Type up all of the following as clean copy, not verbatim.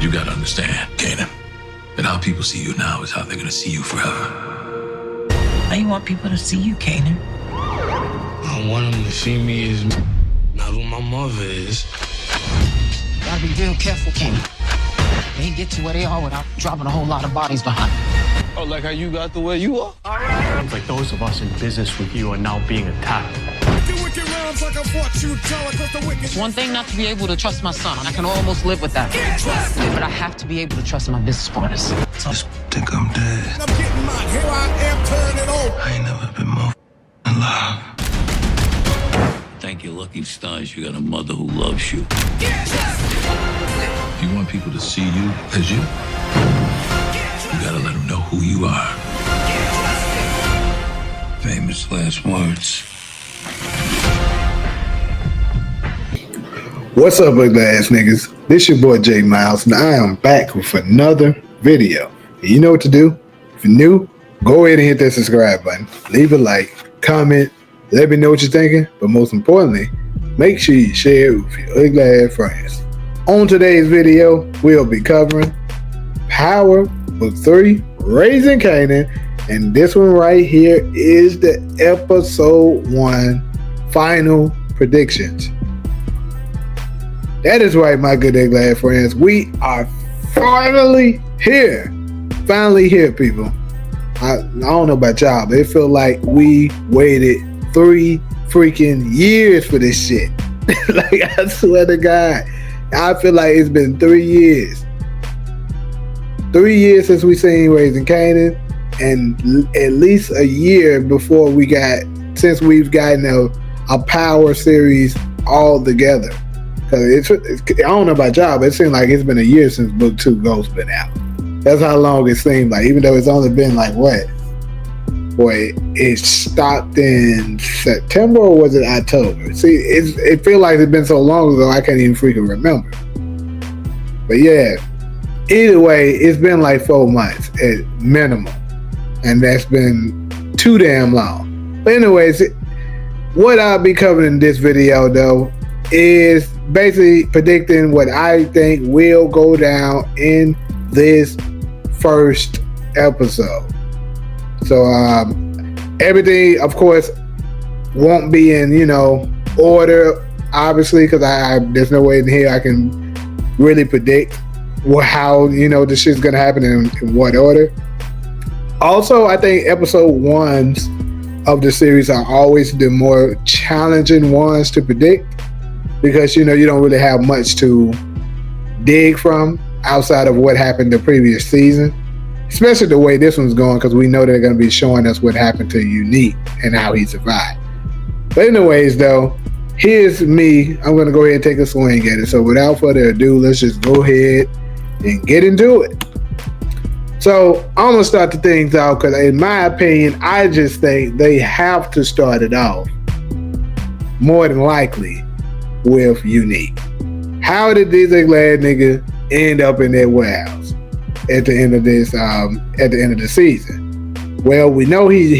You gotta understand, Kanan, that how people see you now is how they're gonna see you forever. How you want people to see you, Kanan? I want them to see me as not who my mother is. Gotta be real careful, Kanan. They ain't get to where they are without dropping a whole lot of bodies behind. Oh, like how you got the way you are? It's like those of us in business with you are now being attacked. It's one thing not to be able to trust my son. I can almost live with that. But I have to be able to trust my business partners. I just think I'm dead. I'm getting mine. Here I am, turning over. I ain't never been more in love. Thank your lucky stars you got a mother who loves you. If you want people to see you as you gotta let them know who you are. Famous last words. What's up, ugly ass niggas? This your boy J Miles, and I am back with another video. And you know what to do. If you're new, go ahead and hit that subscribe button. Leave a like, comment, let me know what you're thinking. But most importantly, make sure you share it with your ugly ass friends. On today's video, we'll be covering Power Book 3, Raising Kanan, and this one right here is the episode 1 final predictions. That is right, my good ugly friends. We are finally here. Finally here, people. I don't know about y'all, but it feels like we waited 3 freaking years for this shit. Like, I swear to God, I feel like it's been 3 years. 3 years since we seen Raising Kanan, and at least a year before since we've gotten a Power series all together. Cause I don't know about y'all, but it seems like it's been a year since Book 2 Ghost been out. That's how long it seemed like, even though it's only been like what? Boy, it stopped in September or was it October? See, it feels like it's been so long ago I can't even freaking remember. But yeah, either way, it's been like 4 months at minimum, and that's been too damn long. But anyways, what I'll be covering in this video though is basically predicting what I think will go down in this first episode. So everything, of course, won't be in order, obviously, because there's no way in here I can really predict how this shit's gonna happen in what order. Also, I think episode 1s of the series are always the more challenging ones to predict, because you don't really have much to dig from outside of what happened the previous season, especially the way this one's going, because we know they're going to be showing us what happened to Unique and how he survived. But anyways though, here's me. I'm going to go ahead and take a swing at it. So without further ado, let's just go ahead and get into it. So I'm going to start the things out because in my opinion, I just think they have to start it off more than likely with Unique. How did this glad nigga end up in that warehouse at the end of this at the end of the season? Well, we know he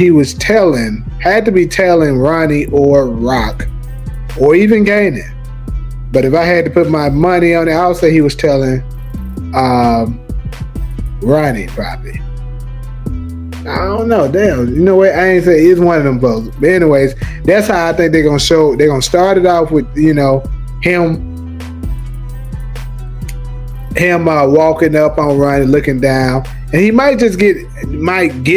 had to be telling Ronnie or Rock or even Kanan. But if I had to put my money on it, I would say he was telling Ronnie probably. I don't know. Damn. You know what? I ain't say it's one of them both. But anyways, that's how I think they're gonna show. They're gonna start it off with him walking up on Ronnie, looking down, and he might just get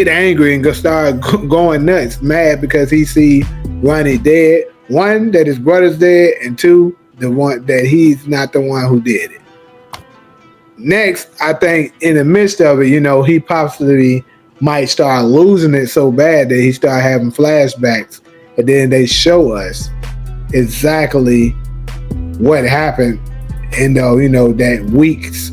angry and start going nuts, mad because he see Ronnie dead. One, that his brother's dead, and two, the one that he's not the one who did it. Next, I think in the midst of it, he possibly might start losing it so bad that he start having flashbacks, and then they show us exactly what happened in that weeks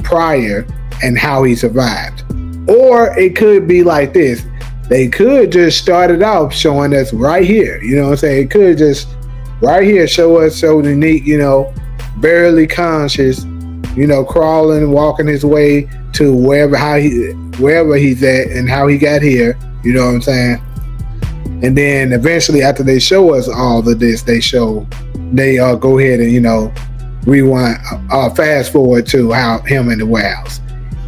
prior and how he survived. Or it could be like this. They could just start it off showing us right here. You know what I'm saying? It could just right here show us so Unique, barely conscious, crawling, walking his way to wherever he's at and how he got here. You know what I'm saying? And then eventually after they show us all of this, they go ahead and, rewind, fast forward to how him in the warehouse.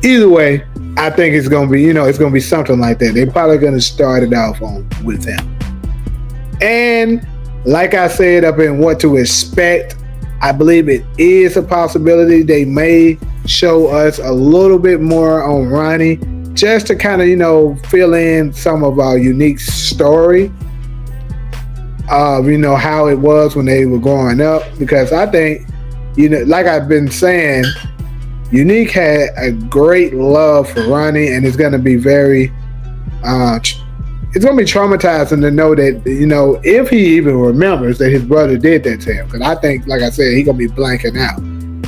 Either way, I think it's gonna be, it's gonna be something like that. They're probably gonna start it off with him. And like I said up in what to expect, I believe it is a possibility they may show us a little bit more on Ronnie, just to kind of, fill in some of our Unique story of, how it was when they were growing up. Because I think, like I've been saying, Unique had a great love for Ronnie, and it's going to be very, it's going to be traumatizing to know that, if he even remembers that his brother did that to him. Because I think, like I said, he's going to be blanking out.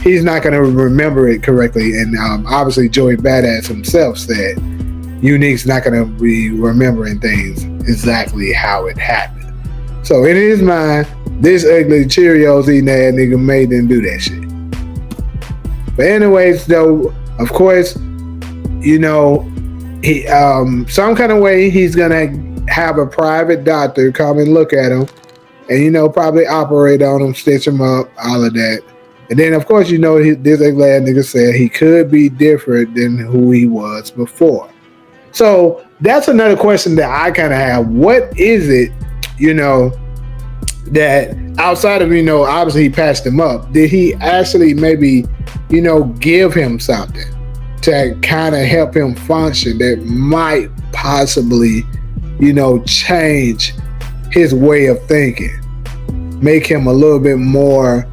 He's not going to remember it correctly. And obviously, Joey Badass himself said Unique's not going to be remembering things exactly how it happened. So in his mind, this ugly Cheerios eating ass nigga made them do that shit. But anyways, though, of course, he some kind of way he's gonna have a private doctor come and look at him, and probably operate on him, stitch him up, all of that. And then, of course, this ugly ass nigga said he could be different than who he was before. So that's another question that I kind of have. What is it, that outside of, obviously he patched him up, did he actually maybe, give him something to kind of help him function that might possibly, change his way of thinking, make him a little bit more,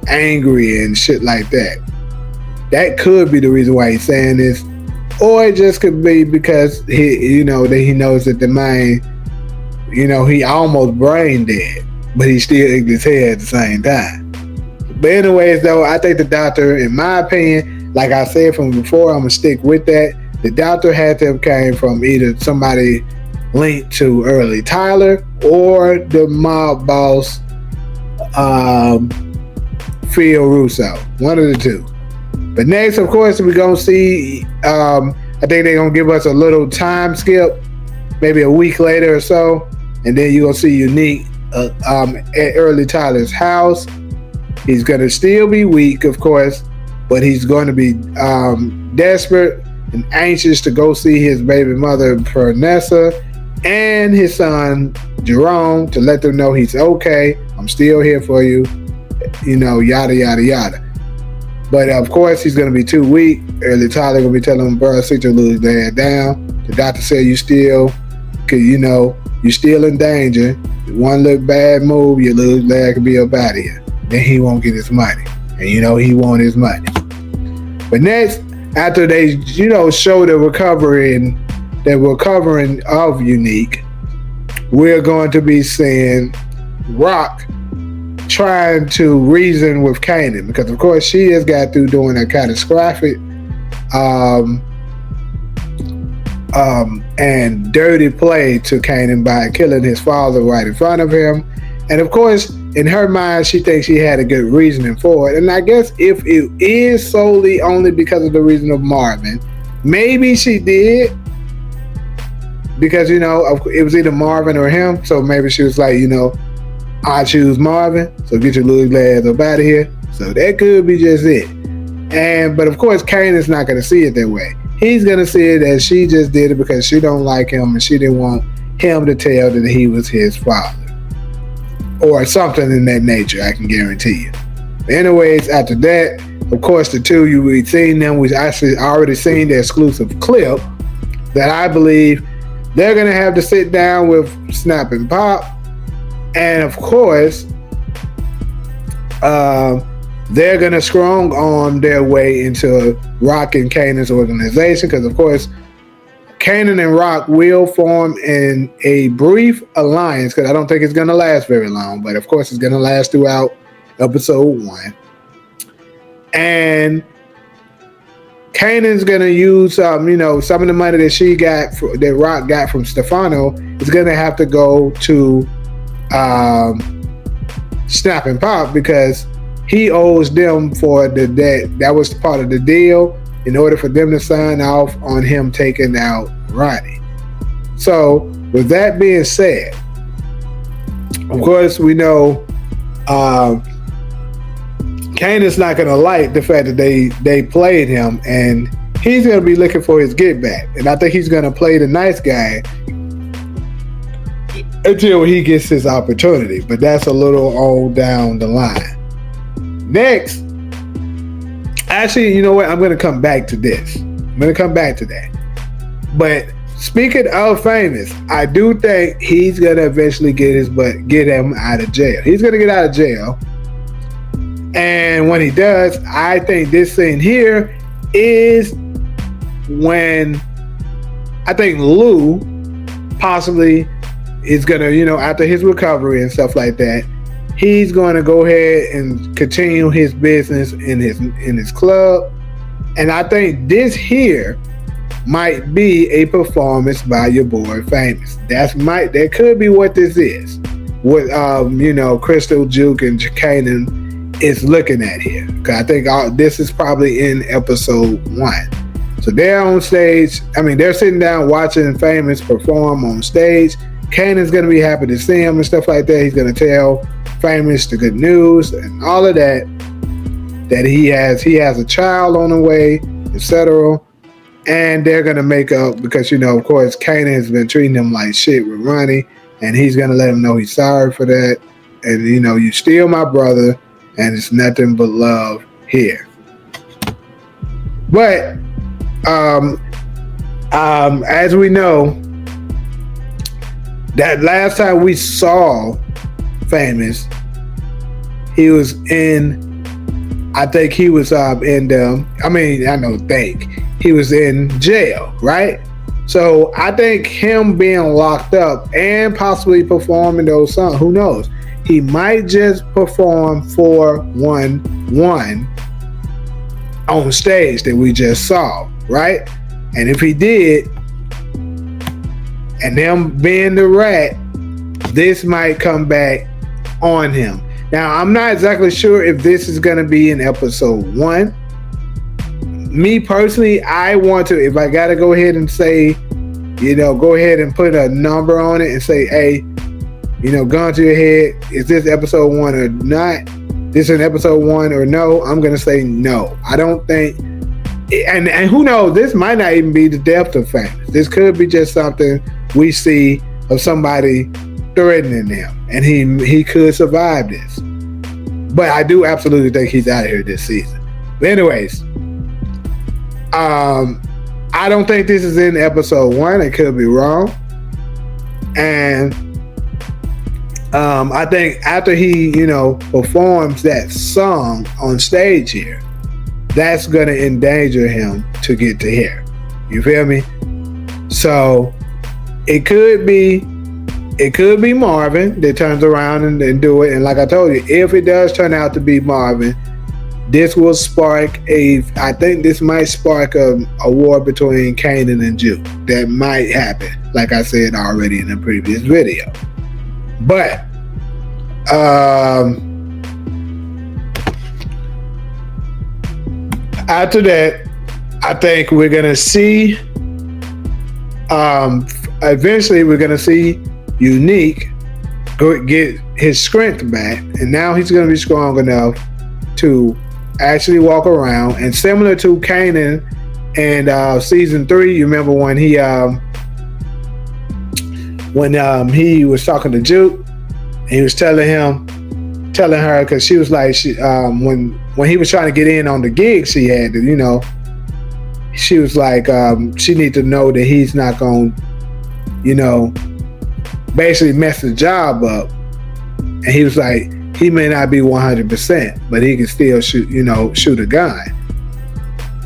angry and shit like that? That could be the reason why he's saying this. Or it just could be because that he knows that the man, he almost brain dead, but he still igged his head at the same time. But anyways, though, I think the doctor, in my opinion, like I said from before, I'm gonna stick with that. The doctor had to have came from either somebody linked to Early Tyler or the mob boss, Phil Russo, one of the two. But next, of course, we're gonna see. I think they're gonna give us a little time skip, maybe a week later or so, and then you're gonna see Unique at Early Tyler's house. He's gonna still be weak, of course, but he's going to be desperate and anxious to go see his baby mother, Pernessa, and his son, Jerome, to let them know he's okay. I'm still here for you, yada, yada, yada. But of course, he's going to be too weak. Early Tyler going to be telling him, bro, sit your little dad down. The doctor said you still, you're still in danger. One little bad move, your little dad could be up out of here. Then he won't get his money. And he want his money. But next, after they, show the recovering of Unique, we're going to be seeing Rock trying to reason with Kanan, because of course she has got through doing a catastrophic and dirty play to Kanan by killing his father right in front of him. And of course, in her mind, she thinks she had a good reasoning for it. And I guess if it is solely only because of the reason of Marvin, maybe she did, because it was either Marvin or him. So maybe she was like, I choose Marvin, so get your little ass up out of here. So that could be just it. But of course, Kanan's not going to see it that way. He's going to see it as she just did it because she don't like him and she didn't want him to tell that he was his father. Or something in that nature, I can guarantee you. But anyways, after that, of course, the two, we've seen them. We've actually already seen the exclusive clip that I believe they're going to have to sit down with Snap and Pop. And of course, they're going to strong arm their way into Rock and Kanan's organization, because of course, Kanan and Rock will form in a brief alliance, because I don't think it's going to last very long, but of course it's going to last throughout episode 1. And Kanan's going to use, some of the money that that Rock got from Stefano is going to have to go to Snap and Pop, because he owes them for the debt. That was part of the deal in order for them to sign off on him taking out Ronnie. So with that being said, of course we know Kanan's not gonna like the fact that they played him, and he's gonna be looking for his get back. And I think he's gonna play the nice guy until he gets his opportunity. But that's a little on down the line. Next, actually, you know what? I'm gonna come back to this. I'm gonna come back to that. But speaking of Famous, I do think he's gonna eventually get him out of jail. He's gonna get out of jail. And when he does, I think this scene here is when I think Lou possibly is gonna, after his recovery and stuff like that, he's gonna go ahead and continue his business in his club. And I think this here might be a performance by your boy Famous. That could be what this is. What Crystal, Juke, and Kanan is looking at here. Because I think this is probably in episode 1. So they're on stage. They're sitting down watching Famous perform on stage. Kanan's going to be happy to see him and stuff like that. He's going to tell Famous the good news and all of that. That he has a child on the way, etc. And they're going to make up because, of course, Kanan has been treating him like shit with Ronnie. And he's going to let him know he's sorry for that. And, you still my brother. And it's nothing but love here. But as we know, that last time we saw Famous, he was in he was in jail, right? So I think him being locked up and possibly performing those songs, who knows? He might just perform 4-1-1 on stage that we just saw, right? And if he did, and them being the rat, this might come back on him. Now, I'm not exactly sure if this is going to be in episode 1. Me personally, I want to, if I got to go ahead and say, go ahead and put a number on it and say, hey, gun to your head, is this episode 1 or not? This is an episode 1 or no? I'm going to say no. I don't think, and who knows, this might not even be the depth of Famous. This could be just something we see of somebody threatening him, and he could survive this. But I do absolutely think he's out of here this season. But anyways, I don't think this is in episode 1. It could be wrong. And I think after he, performs that song on stage here, that's going to endanger him to get to here. You feel me? So it could be Marvin that turns around and do it. And like I told you, if it does turn out to be Marvin, this will spark I think this might spark a war between Kanan and Juke. That might happen, like I said already in the previous video. But after that, I think we're gonna see eventually we're gonna see Unique get his strength back, and now he's gonna be strong enough to actually walk around. And similar to Kanan and season 3, you remember when he was talking to Juke, and he was telling her, because she was like, when he was trying to get in on the gig she had, she was like, she need to know that he's not going to, basically mess the job up. And he was like, he may not be 100%, but he can still shoot a gun.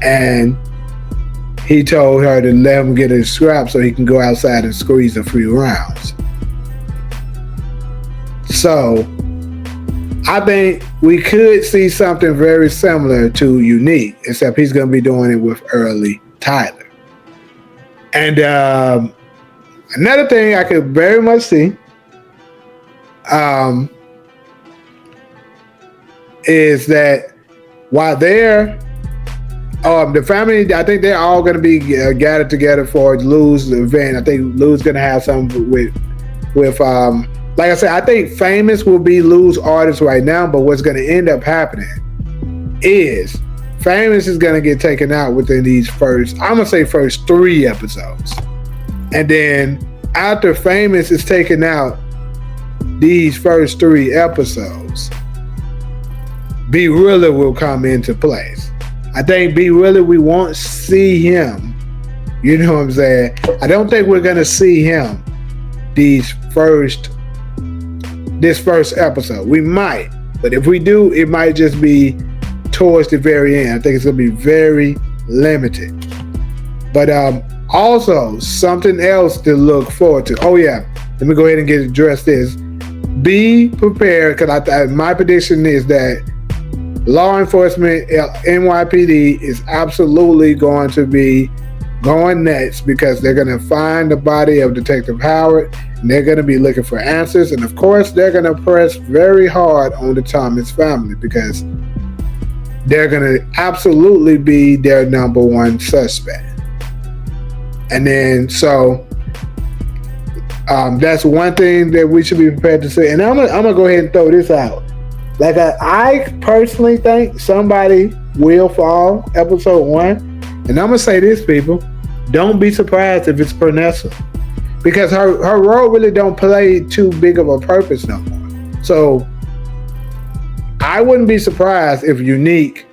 And he told her to let him get his scrap so he can go outside and squeeze a few rounds. So I think we could see something very similar to Unique, except he's going to be doing it with Early Tyler. And another thing I could very much see is that while they're the family, I think they're all going to be gathered together for Lou's event. I think Lou's going to have something with like I said, I think Famous will be Lou's artist right now, but what's going to end up happening is Famous is gonna get taken out within these first 3 episodes. And then after Famous is taken out these first 3 episodes, B Really will come into place. I think B Really, we won't see him. You know what I'm saying? I don't think we're gonna see him this first episode. We might, but if we do, it might just be towards the very end. I think it's gonna be very limited. But also something else to look forward to. Oh yeah, let me go ahead and address this. Be prepared, because my prediction is that law enforcement, NYPD, is absolutely going to be going nuts, because they're going to find the body of Detective Howard, and they're going to be looking for answers. And of course, they're going to press very hard on the Thomas family, because they're going to absolutely be their number one suspect. And then, so that's one thing that we should be prepared to say. And I'm gonna go ahead and throw this out. Like, I personally think somebody will fall episode 1. And I'm gonna say this, people, don't be surprised if it's Pernessa, because her role really don't play too big of a purpose no more. So I wouldn't be surprised if Unique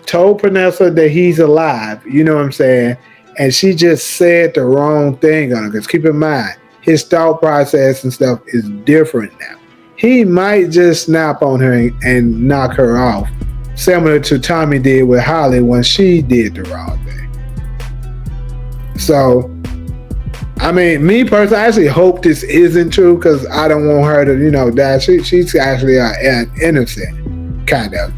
told Pernessa that he's alive, you know what I'm saying, and she just said the wrong thing on him. Because keep in mind, his thought process and stuff is different now. He might just snap on her and knock her off, similar to Tommy did with Holly when she did the wrong thing. So, I mean, me personally, I actually hope this isn't true, because I don't want her to, die. She's actually an innocent, kind of,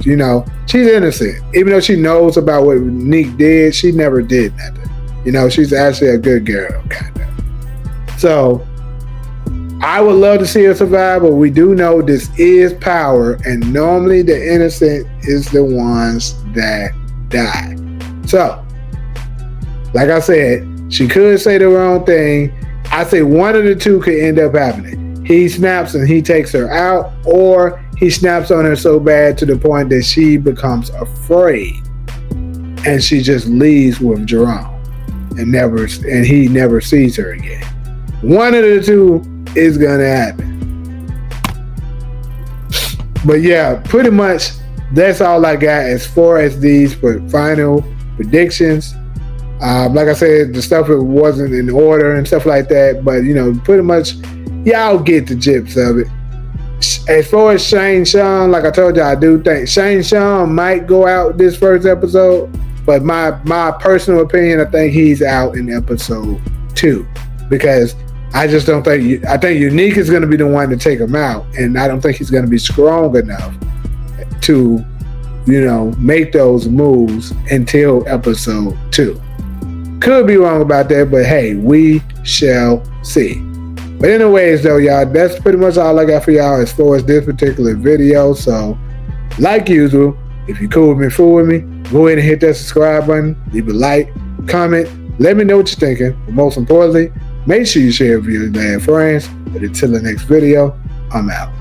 she's innocent. Even though she knows about what Nick did, she never did nothing. She's actually a good girl, kind of. So, I would love to see her survive, but we do know this is power, and normally the innocent is the ones that die. So, like I said, she could say the wrong thing. I say one of the two could end up happening. He snaps and he takes her out, or he snaps on her so bad to the point that she becomes afraid and she just leaves with Jerome and he never sees her again. One of the two is gonna happen. But yeah, pretty much that's all I got as far as these final predictions. Like I said, the stuff wasn't in order and stuff like that, but pretty much y'all get the gist of it. As far as Shane Sean, like I told you, I do think Shane Sean might go out this first episode, but my personal opinion, I think he's out in episode 2, because I just don't think, I think Unique is going to be the one to take him out, and I don't think he's going to be strong enough to, make those moves until episode 2. Could be wrong about that, but hey, we shall see. But anyways, though, y'all, that's pretty much all I got for y'all as far as this particular video. So, like usual, if you're cool with me, fool with me, go ahead and hit that subscribe button, leave a like, comment, let me know what you're thinking. But most importantly, make sure you share it with your bad friends. But until the next video, I'm out.